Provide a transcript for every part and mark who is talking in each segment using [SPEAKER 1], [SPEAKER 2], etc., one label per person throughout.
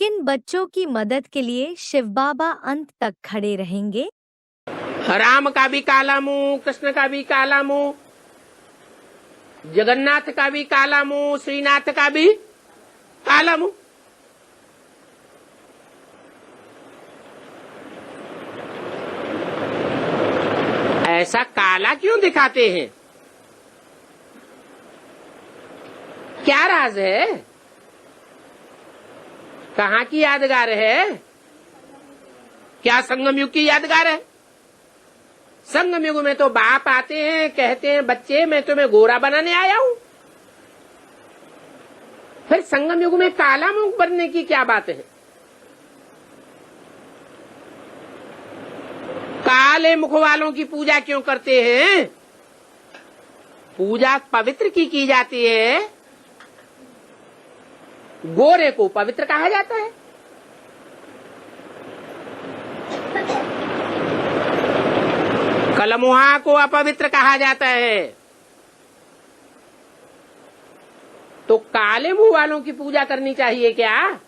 [SPEAKER 1] किन बच्चों की मदद के लिए शिव बाबा अंत तक खड़े रहेंगे?
[SPEAKER 2] राम का भी काला मुंह, कृष्ण का भी काला मुंह, जगन्नाथ का भी काला मुंह, श्रीनाथ का भी काला मुंह। ऐसा काला क्यों दिखाते हैं? क्या राज है? कहाँ की यादगार है? क्या संगम युग की यादगार है? संगम युग में तो बाप आते हैं, कहते हैं बच्चे मैं तुम्हें गोरा बनाने आया हूं। फिर संगम युग में काला मुंह बनने की क्या बात है? काले मुख वालों की पूजा क्यों करते हैं? पूजा पवित्र की जाती है, गोरे को पवित्र कहा जाता है। कलमुहा को अपवित्र कहा जाता है। तो काले मुंह वालों की पूजा करनी चाहिए क्या?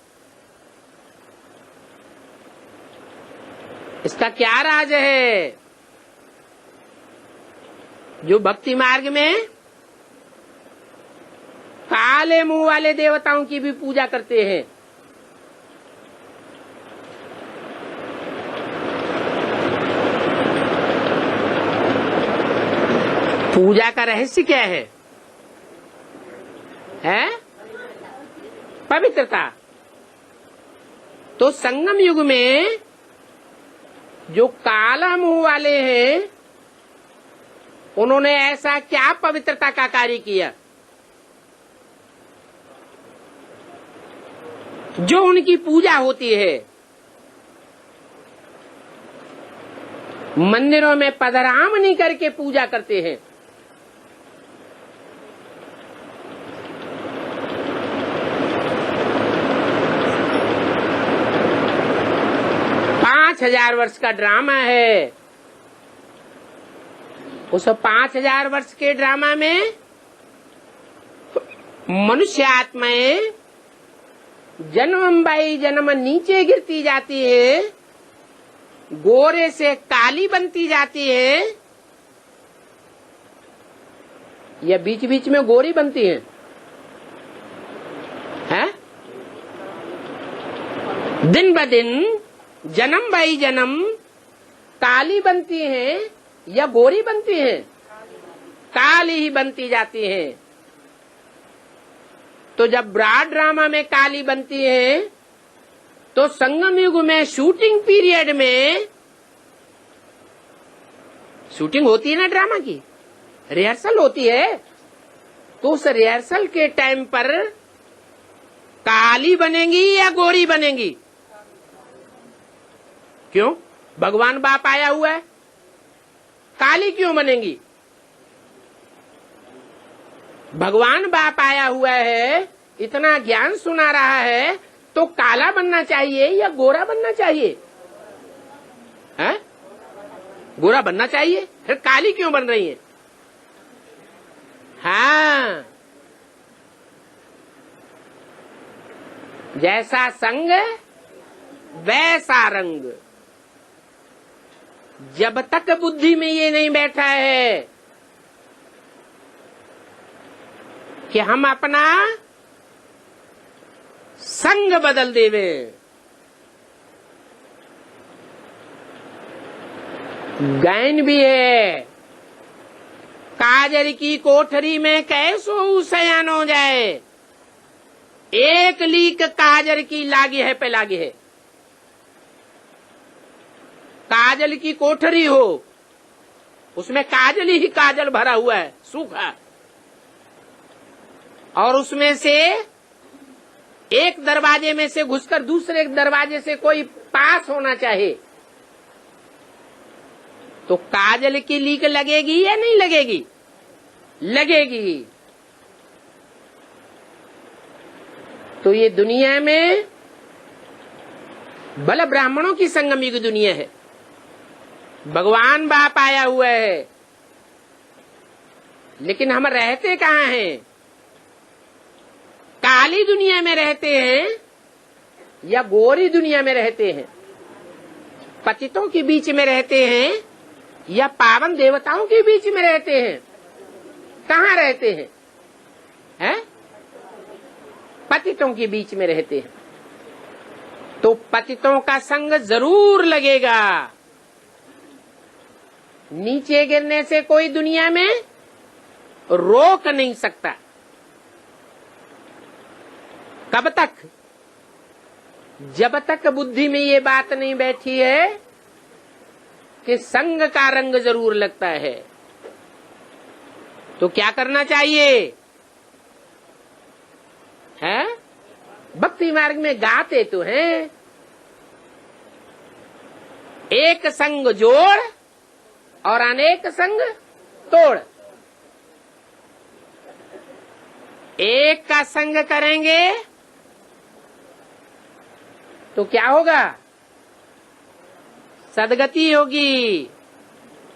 [SPEAKER 2] इसका क्या राज है? जो भक्ति मार्ग में काले मुंह वाले देवताओं की भी पूजा करते हैं, पूजा का रहस्य क्या है? पवित्रता। तो संगम युग में जो काला मुंह वाले हैं, उन्होंने ऐसा क्या पवित्रता का कार्य किया जो उनकी पूजा होती है? मंदिरों में पधरामनी करके पूजा करते हैं। पांच 5000 वर्ष का ड्रामा है। उस 5000 वर्ष के ड्रामा में मनुष्य आत्माएं जन्म बाई जन्म नीचे गिरती जाती है, गोरे से काली बनती जाती है, या बीच बीच में गोरी बनती है? दिन ब दिन जन्म बाई जन्म काली बनती हैं या गोरी बनती हैं? काली ही बनती जाती हैं। तो जब ब्रॉड ड्रामा में काली बनती है, तो संगम युग में शूटिंग पीरियड में शूटिंग होती है ना, ड्रामा की रिहर्सल होती है। तो उस रिहर्सल के टाइम पर काली बनेंगी या गोरी बनेंगी? क्यों? भगवान बाप आया हुआ है, काली क्यों बनेंगी? भगवान बाप आया हुआ है, इतना ज्ञान सुना रहा है, तो काला बनना चाहिए या गोरा बनना चाहिए? गोरा बनना चाहिए। फिर काली क्यों बन रही है? हाँ, जैसा संग वैसा रंग। जब तक बुद्धि में ये नहीं बैठा है कि हम अपना संग बदल देवे, गायन भी है, काजर की कोठरी में कैसो सयान हो जाए, एक लीक काजर की लागी है पे लागी है। काजल की कोठरी हो, उसमें काजल ही काजल भरा हुआ है, सूखा, और उसमें से एक दरवाजे में से घुसकर दूसरे दरवाजे से कोई पास होना चाहे, तो काजल की लीक लगेगी या नहीं लगेगी? लगेगी। तो ये दुनिया में बल ब्राह्मणों की संगम की दुनिया है। भगवान बाप आया हुआ है, लेकिन हम रहते कहाँ हैं? काली दुनिया में रहते हैं, या गोरी दुनिया में रहते हैं, पतितों के बीच में रहते हैं या पावन देवताओं के बीच में रहते हैं? कहाँ रहते हैं? हैं? पतितों के बीच में रहते हैं। तो पतितों का संग जरूर लगेगा। नीचे गिरने से कोई दुनिया में रोक नहीं सकता। कब तक? जब तक बुद्धि में ये बात नहीं बैठी है कि संग का रंग जरूर लगता है। तो क्या करना चाहिए? है? भक्ति मार्ग में गाते तो हैं, एक संग जोड़ और अनेक संग तोड़। एक का संग करेंगे तो क्या होगा? सदगति होगी,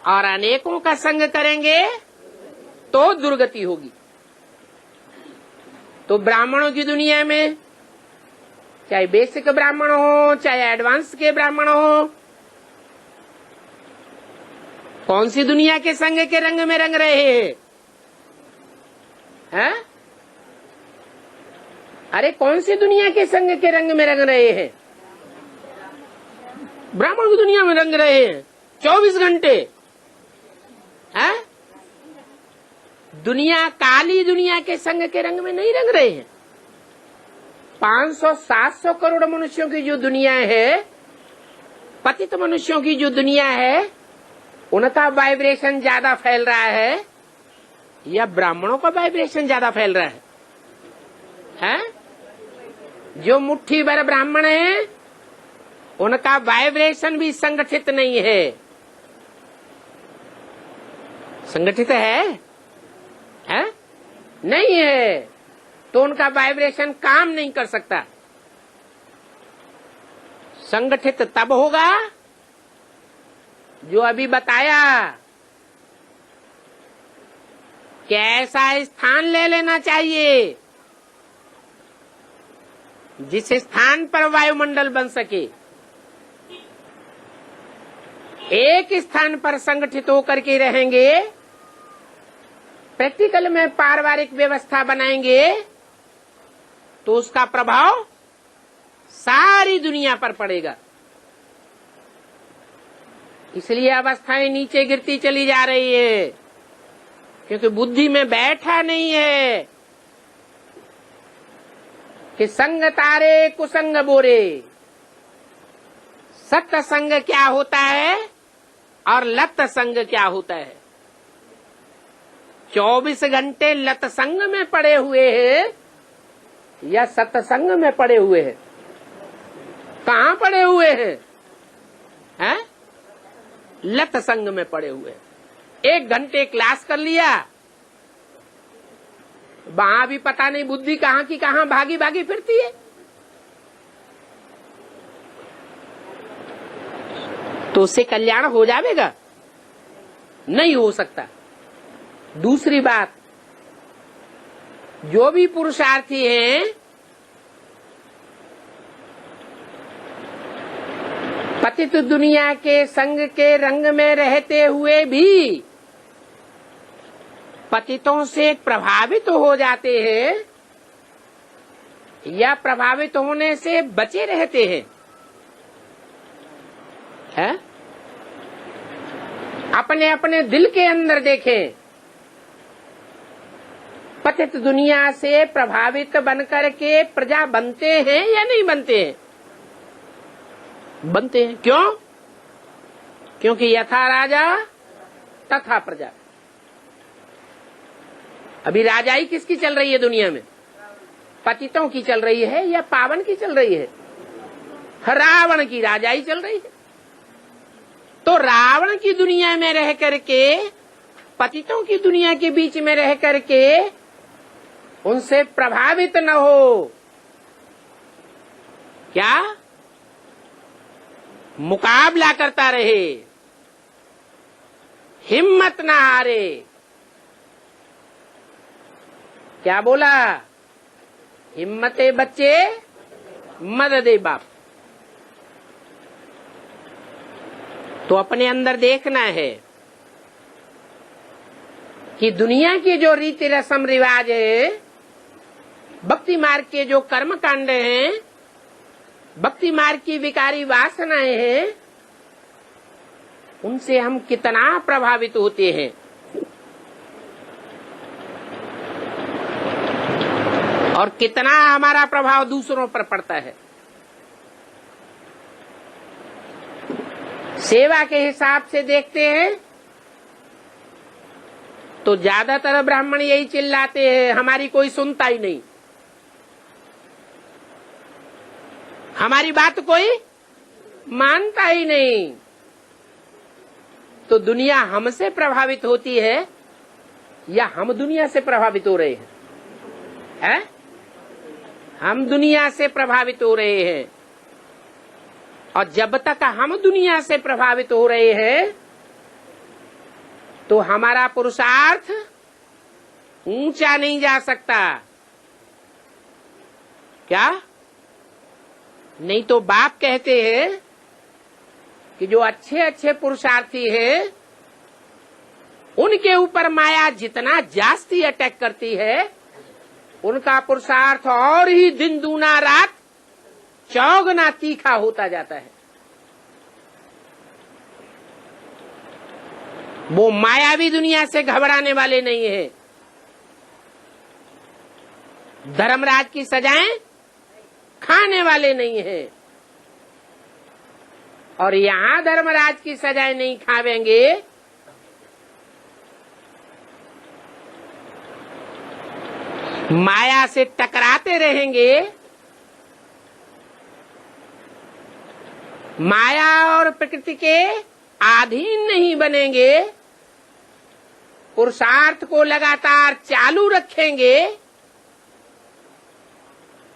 [SPEAKER 2] और अनेकों का संग करेंगे तो दुर्गति होगी। तो ब्राह्मणों की दुनिया में, चाहे बेसिक ब्राह्मण हो चाहे एडवांस के ब्राह्मण हो, कौन सी दुनिया के संग के रंग में रंग रहे हैं? है? अरे कौन सी दुनिया के संग के रंग में रंग रहे हैं? ब्राह्मण की दुनिया में रंग रहे हैं 24 घंटे। है? दुनिया, काली दुनिया के संग के रंग में नहीं रंग रहे हैं। 500-700 करोड़ मनुष्यों की जो दुनिया है, पतित मनुष्यों की जो दुनिया है, उनका वाइब्रेशन ज्यादा फैल रहा है या ब्राह्मणों का वाइब्रेशन ज्यादा फैल रहा है? हैं? जो मुट्ठी भर ब्राह्मण है उनका वाइब्रेशन भी संगठित नहीं है। संगठित है? हैं? नहीं है, तो उनका वाइब्रेशन काम नहीं कर सकता। संगठित तब होगा जो अभी बताया कि ऐसा स्थान ले लेना चाहिए जिस स्थान पर वायुमंडल बन सके। एक स्थान पर संगठित होकर के रहेंगे, प्रैक्टिकल में पारिवारिक व्यवस्था बनाएंगे, तो उसका प्रभाव सारी दुनिया पर पड़ेगा। इसलिए अवस्थाएं नीचे गिरती चली जा रही है, क्योंकि बुद्धि में बैठा नहीं है कि संग तारे कुसंग बोरे। सत्य संग क्या होता है और लत संग क्या होता है? 24 घंटे लत संग में पड़े हुए हैं या सत्संग में पड़े हुए हैं? कहाँ पड़े हुए हैं? हैं? लत संग में पड़े हुए हैं। 1 घंटे क्लास कर लिया, वहां भी पता नहीं बुद्धि कहाँ की कहाँ भागी भागी फिरती है। तो उससे कल्याण हो जाएगा? नहीं हो सकता। दूसरी बात, जो भी पुरुषार्थी हैं, पतित दुनिया के संग के रंग में रहते हुए भी पतितों से प्रभावित हो जाते हैं या प्रभावित होने से बचे रहते हैं। है? अपने अपने दिल के अंदर देखें, पतित दुनिया से प्रभावित बनकर के प्रजा बनते हैं या नहीं बनते हैं? बनते हैं। क्यों? क्योंकि यथा राजा तथा प्रजा। अभी राजाई किसकी चल रही है दुनिया में? पतितों की चल रही है या पावन की चल रही है? रावण की राजाई चल रही है। तो रावण की दुनिया में रह करके, पतितों की दुनिया के बीच में रह करके उनसे प्रभावित न हो, क्या मुकाबला करता रहे, हिम्मत न हारे। क्या बोला? हिम्मते बच्चे मदद ए बाप। तो अपने अंदर देखना है कि दुनिया के जो रीति रस्म रिवाज है, भक्ति मार्ग के जो कर्म कांड हैं, भक्ति मार्ग की विकारी वासनाएं हैं, उनसे हम कितना प्रभावित होते हैं। और कितना हमारा प्रभाव दूसरों पर पड़ता है। सेवा के हिसाब से देखते हैं तो ज्यादातर ब्राह्मण यही चिल्लाते हैं, हमारी कोई सुनता ही नहीं, हमारी बात कोई मानता ही नहीं। तो दुनिया हमसे प्रभावित होती है या हम दुनिया से प्रभावित हो रहे हैं? हम दुनिया से प्रभावित हो रहे हैं। और जब तक हम दुनिया से प्रभावित हो रहे हैं तो हमारा पुरुषार्थ ऊंचा नहीं जा सकता। क्या? नहीं तो बाप कहते हैं कि जो अच्छे अच्छे पुरुषार्थी हैं उनके ऊपर माया जितना जास्ती अटैक करती है, उनका पुरुषार्थ और ही दिन दूना रात चौगुना तीखा होता जाता है। वो माया भी दुनिया से घबराने वाले नहीं है। धर्मराज की सजाएं खाने वाले नहीं है। और यहां धर्मराज की सजाएं नहीं खावेंगे माया से टकराते रहेंगे, माया और प्रकृति के अधीन नहीं बनेंगे, पुरुषार्थ को लगातार चालू रखेंगे,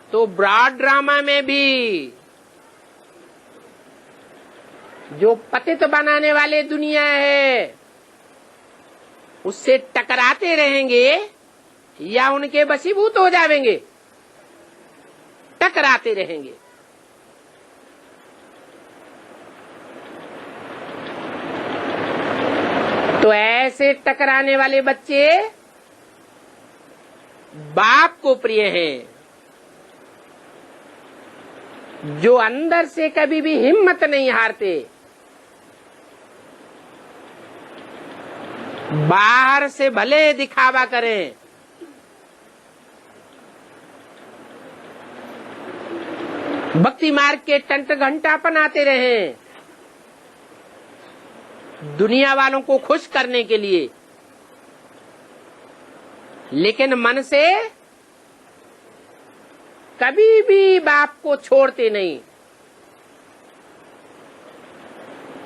[SPEAKER 2] तो ब्रॉड ड्रामा में भी जो पतित बनाने वाले दुनिया है उससे टकराते रहेंगे या उनके वशीभूत हो जाएंगे? टकराते रहेंगे। तो ऐसे टकराने वाले बच्चे बाप को प्रिय हैं, जो अंदर से कभी भी हिम्मत नहीं हारते, बाहर से भले दिखावा करें, भक्ति मार्ग के टंट घंटा बनाते रहें दुनिया वालों को खुश करने के लिए, लेकिन मन से कभी भी बाप को छोड़ते नहीं,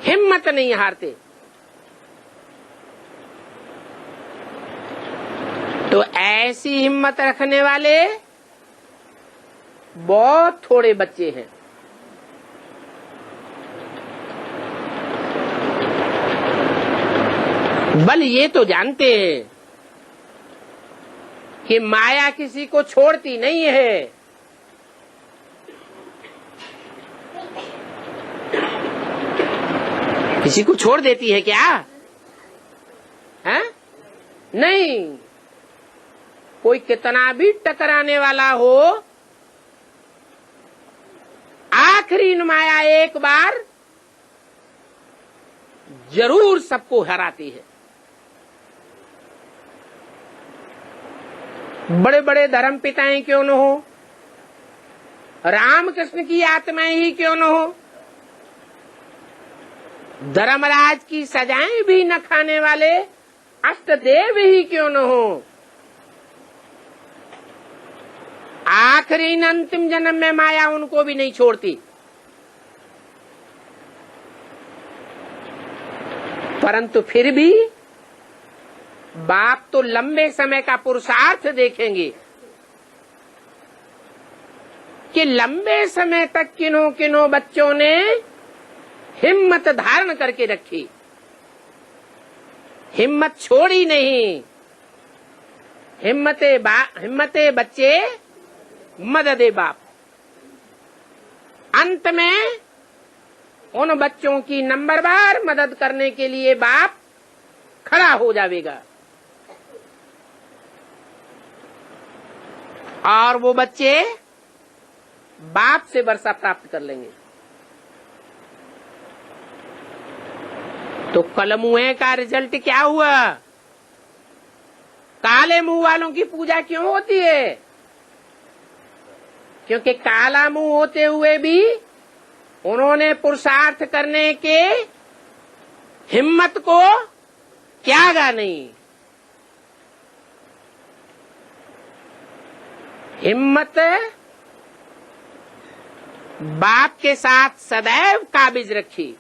[SPEAKER 2] हिम्मत नहीं हारते। तो ऐसी हिम्मत रखने वाले बहुत थोड़े बच्चे हैं। बल ये तो जानते हैं कि माया किसी को छोड़ती नहीं है। किसी को छोड़ देती है क्या? है? नहीं। कोई कितना भी टकराने वाला हो, आखिरी माया एक बार जरूर सबको हराती है। बड़े बड़े धर्म पिताएं क्यों न हो, रामकृष्ण की आत्माएं ही क्यों न हो, धर्मराज की सजाएं भी न खाने वाले अष्टदेव ही क्यों न हो, आखिरी अंतिम जन्म में माया उनको भी नहीं छोड़ती। परंतु फिर भी बाप तो लंबे समय का पुरुषार्थ देखेंगे कि लंबे समय तक किन्हों किन्हों बच्चों ने हिम्मत धारण करके रखी, हिम्मत छोड़ी नहीं। हिम्मते बच्चे, मददे बाप। अंत में उन बच्चों की नंबरवार मदद करने के लिए बाप खड़ा हो जाएगा और वो बच्चे बाप से वर्षा प्राप्त कर लेंगे। तो कलमुए का रिजल्ट क्या हुआ? काले मुंह वालों की पूजा क्यों होती है? क्योंकि काला मुंह होते हुए भी उन्होंने पुरुषार्थ करने के हिम्मत को त्यागा नहीं। हिम्मत बाप के साथ सदैव काबिज रखी,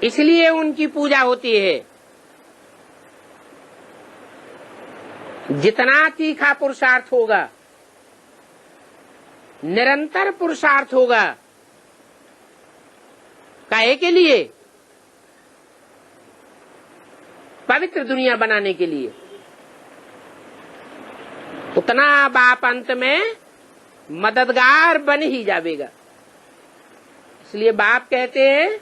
[SPEAKER 2] इसलिए उनकी पूजा होती है। जितना तीखा पुरुषार्थ होगा, निरंतर पुरुषार्थ होगा, काहे के लिए? पवित्र दुनिया बनाने के लिए, उतना बाप अंत में मददगार बन ही जाएगा। इसलिए बाप कहते हैं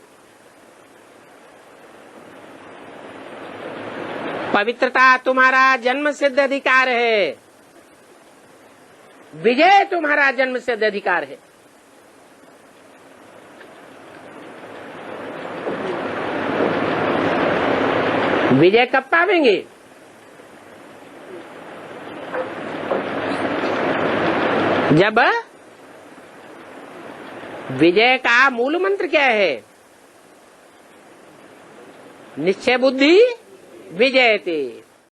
[SPEAKER 2] पवित्रता तुम्हारा जन्म सिद्ध अधिकार है, विजय तुम्हारा जन्म सिद्ध अधिकार है। विजय कब पावेंगे? जब विजय का मूल मंत्र क्या है? निश्चय बुद्धि विजयते।